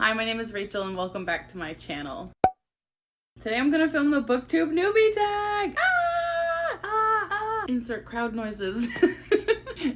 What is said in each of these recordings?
Hi, my name is Rachel and welcome back to my channel. Today I'm gonna film the Booktube Newbie Tag! Insert crowd noises.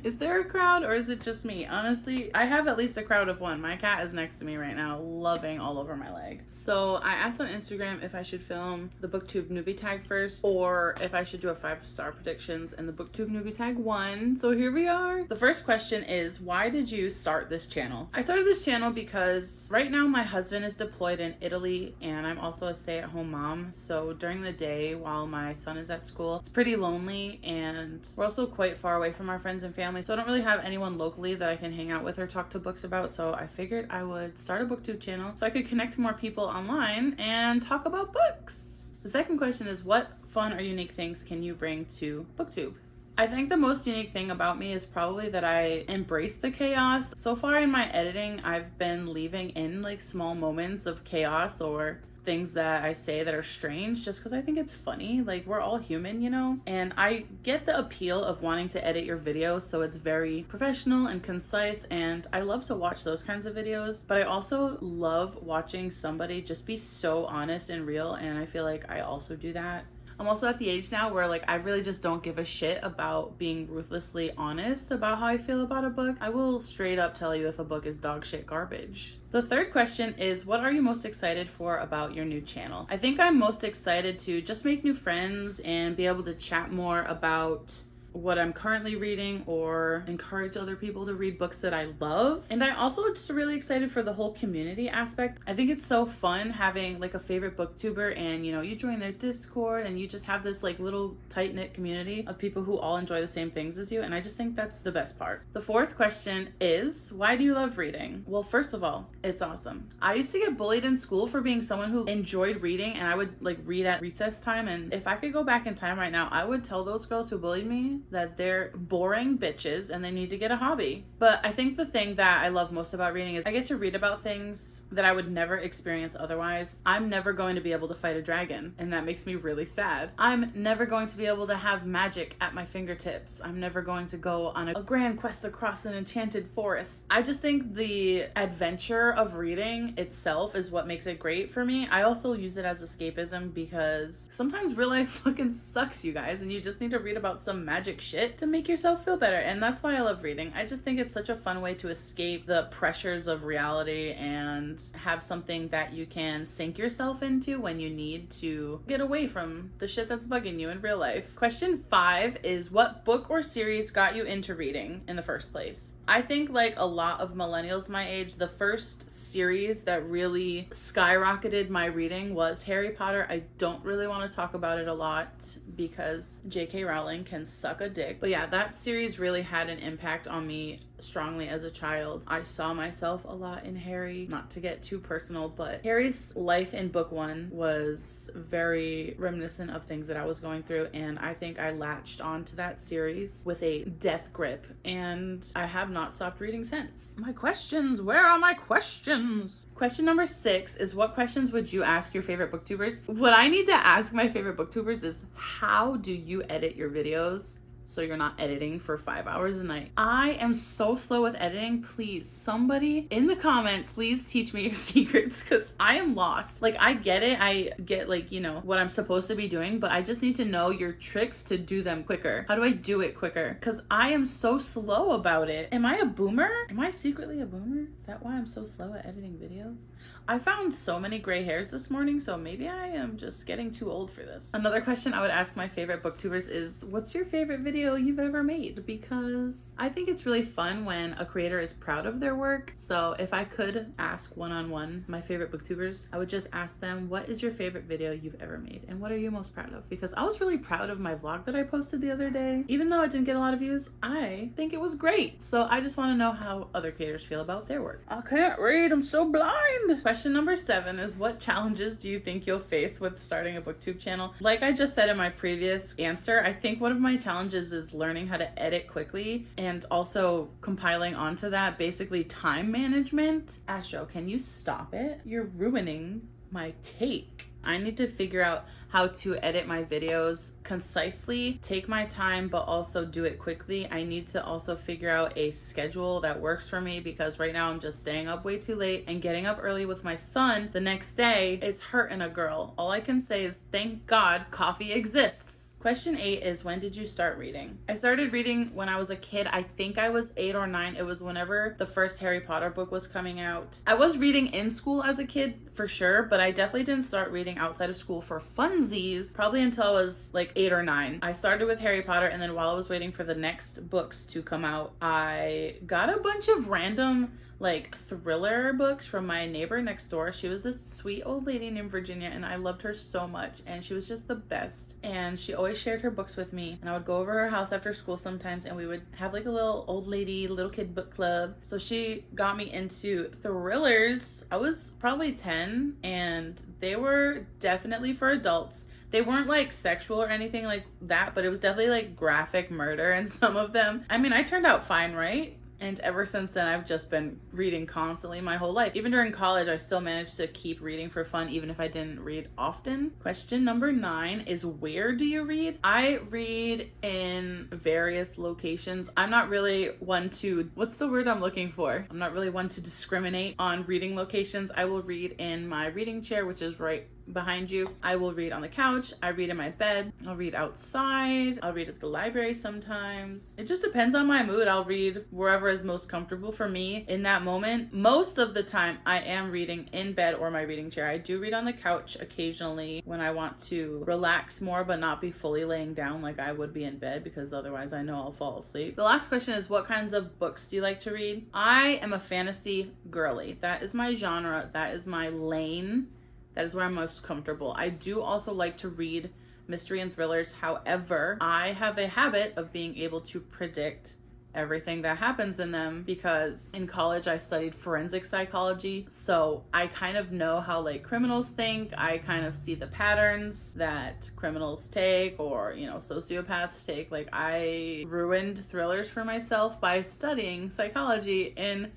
Is there a crowd or is it just me? Honestly, I have at least a crowd of one. My cat is next to me right now, loving all over my leg. So I asked on Instagram if I should film the Booktube Newbie Tag first or if I should do a 5-star predictions, and the Booktube Newbie Tag won. So here we are. The first question is, why did you start this channel? I started this channel because right now my husband is deployed in Italy and I'm also a stay-at-home mom. So during the day while my son is at school, it's pretty lonely, and we're also quite far away from our friends and family, so I don't really have anyone locally that I can hang out with or talk to books about. So I figured I would start a booktube channel so I could connect to more people online and talk about books. The second question is, what fun or unique things can you bring to booktube? I think the most unique thing about me is probably that I embrace the chaos. So far in my editing, I've been leaving in like small moments of chaos or things that I say that are strange just because I think it's funny. Like, we're all human, you know? And I get the appeal of wanting to edit your video so it's very professional and concise, and I love to watch those kinds of videos, but I also love watching somebody just be so honest and real, and I feel like I also do that. I'm also at the age now where like I really just don't give a shit about being ruthlessly honest about how I feel about a book. I will straight up tell you if a book is dog shit garbage. The third question is, what are you most excited for about your new channel? I think I'm most excited to just make new friends and be able to chat more about what I'm currently reading or encourage other people to read books that I love. And I also just really excited for the whole community aspect. I think it's so fun having like a favorite booktuber and you join their Discord and you just have this like little tight-knit community of people who all enjoy the same things as you, and I just think that's the best part. The fourth question is, why do you love reading? Well, first of all, it's awesome. I used to get bullied in school for being someone who enjoyed reading, and I would like read at recess time, and if I could go back in time right now, I would tell those girls who bullied me that they're boring bitches and they need to get a hobby. But I think the thing that I love most about reading is I get to read about things that I would never experience otherwise. I'm never going to be able to fight a dragon, and that makes me really sad. I'm never going to be able to have magic at my fingertips. I'm never going to go on a grand quest across an enchanted forest. I just think the adventure of reading itself is what makes it great for me. I also use it as escapism because sometimes real life fucking sucks, you guys, and you just need to read about some magic shit to make yourself feel better, and that's why I love reading. I just think it's such a fun way to escape the pressures of reality and have something that you can sink yourself into when you need to get away from the shit that's bugging you in real life. Question 5 is, what book or series got you into reading in the first place? I think like a lot of millennials my age, the first series that really skyrocketed my reading was Harry Potter. I don't really want to talk about it a lot because J.K. Rowling can suck a dick. But yeah, that series really had an impact on me strongly as a child. I saw myself a lot in Harry. Not to get too personal, but Harry's life in book 1 was very reminiscent of things that I was going through, and I think I latched onto that series with a death grip, and I have not stopped reading since. My questions, where are my questions? Question number 6 is, what questions would you ask your favorite booktubers? What I need to ask my favorite booktubers is, how do you edit your videos so you're not editing for 5 hours a night? I am so slow with editing. Please, somebody in the comments, please teach me your secrets, because I am lost. Like, I get it. I get like, what I'm supposed to be doing, but I just need to know your tricks to do them quicker. How do I do it quicker? Because I am so slow about it. Am I a boomer? Am I secretly a boomer? Is that why I'm so slow at editing videos? I found so many gray hairs this morning, so maybe I am just getting too old for this. Another question I would ask my favorite booktubers is, what's your favorite video you've ever made? Because I think it's really fun when a creator is proud of their work. So if I could ask one-on-one my favorite booktubers, I would just ask them, what is your favorite video you've ever made and what are you most proud of? Because I was really proud of my vlog that I posted the other day. Even though it didn't get a lot of views, I think it was great. So I just want to know how other creators feel about their work. I can't read, I'm so blind. Question number 7 is, what challenges do you think you'll face with starting a booktube channel? Like I just said in my previous answer, I think one of my challenges is learning how to edit quickly and also compiling onto that basically time management. Astro, can you stop it? You're ruining my take. I need to figure out how to edit my videos concisely, take my time, but also do it quickly. I need to also figure out a schedule that works for me, because right now I'm just staying up way too late and getting up early with my son the next day. It's hurting a girl. All I can say is thank God coffee exists. Question 8 is, when did you start reading? I started reading when I was a kid. I think I was 8 or 9. It was whenever the first Harry Potter book was coming out. I was reading in school as a kid for sure, but I definitely didn't start reading outside of school for funsies probably until I was like 8 or 9. I started with Harry Potter, and then while I was waiting for the next books to come out, I got a bunch of random like thriller books from my neighbor next door. She was this sweet old lady named Virginia, and I loved her so much, and she was just the best. And she always shared her books with me, and I would go over her house after school sometimes, and we would have like a little old lady little kid book club. So she got me into thrillers. I was probably 10, and they were definitely for adults. They weren't like sexual or anything like that, but it was definitely like graphic murder in some of them. I mean, I turned out fine, right? And ever since then, I've just been reading constantly my whole life. Even during college, I still managed to keep reading for fun, even if I didn't read often. Question number 9 is, where do you read? I read in various locations. I'm not really one to, what's the word I'm looking for? I'm not really one to discriminate on reading locations. I will read in my reading chair, which is right behind you. I will read on the couch. I read in my bed. I'll read outside. I'll read at the library sometimes. It just depends on my mood. I'll read wherever is most comfortable for me in that moment. Most of the time I am reading in bed or my reading chair. I do read on the couch occasionally when I want to relax more but not be fully laying down like I would be in bed, because otherwise I know I'll fall asleep. The last question is, what kinds of books do you like to read? I am a fantasy girly. That is my genre. That is my lane. That is where I'm most comfortable. I do also like to read mystery and thrillers. However, I have a habit of being able to predict everything that happens in them, because in college I studied forensic psychology. So I kind of know how like criminals think. I kind of see the patterns that criminals take, or, you know, sociopaths take. Like, I ruined thrillers for myself by studying psychology in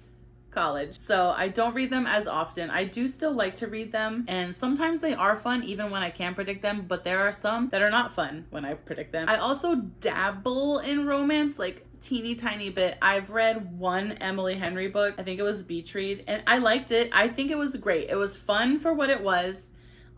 college. So I don't read them as often. I do still like to read them, and sometimes they are fun even when I can't predict them, but there are some that are not fun when I predict them. I also dabble in romance, like teeny tiny bit. I've read one Emily Henry book. I think it was Beach Read, and I liked it. I think it was great. It was fun for what it was.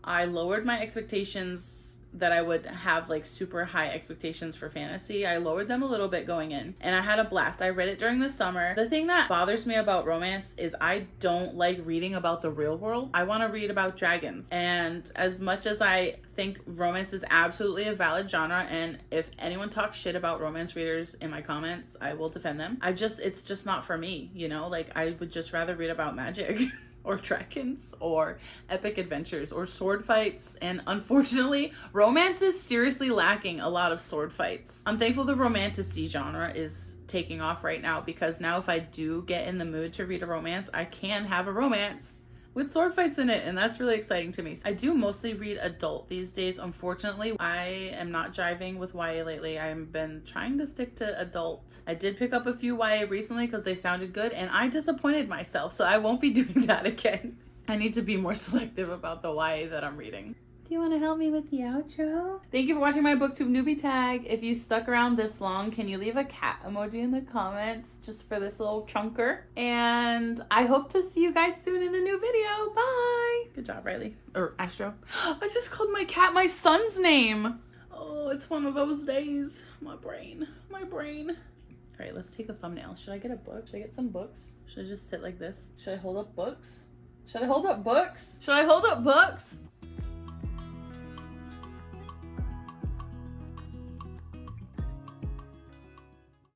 I lowered my expectations that I would have like super high expectations for fantasy. I lowered them a little bit going in, and I had a blast. I read it during the summer. The thing that bothers me about romance is I don't like reading about the real world. I want to read about dragons. And as much as I think romance is absolutely a valid genre, and if anyone talks shit about romance readers in my comments, I will defend them. It's just not for me, you know? Like, I would just rather read about magic. Or dragons, or epic adventures, or sword fights. And unfortunately, romance is seriously lacking a lot of sword fights. I'm thankful the romantasy genre is taking off right now, because now if I do get in the mood to read a romance, I can have a romance with sword fights in it, and that's really exciting to me. I do mostly read adult these days. Unfortunately, I am not jiving with YA lately. I've been trying to stick to adult. I did pick up a few YA recently because they sounded good, and I disappointed myself, so I won't be doing that again. I need to be more selective about the YA that I'm reading. Do you want to help me with the outro? Thank you for watching my Booktube Newbie Tag. If you stuck around this long, can you leave a cat emoji in the comments just for this little chunker? And I hope to see you guys soon in a new video. Bye! Good job, Riley. Or Astro. I just called my cat my son's name. Oh, it's one of those days. My brain. My brain. All right, let's take a thumbnail. Should I get a book? Should I get some books? Should I just sit like this? Should I hold up books? Should I hold up books? Should I hold up books?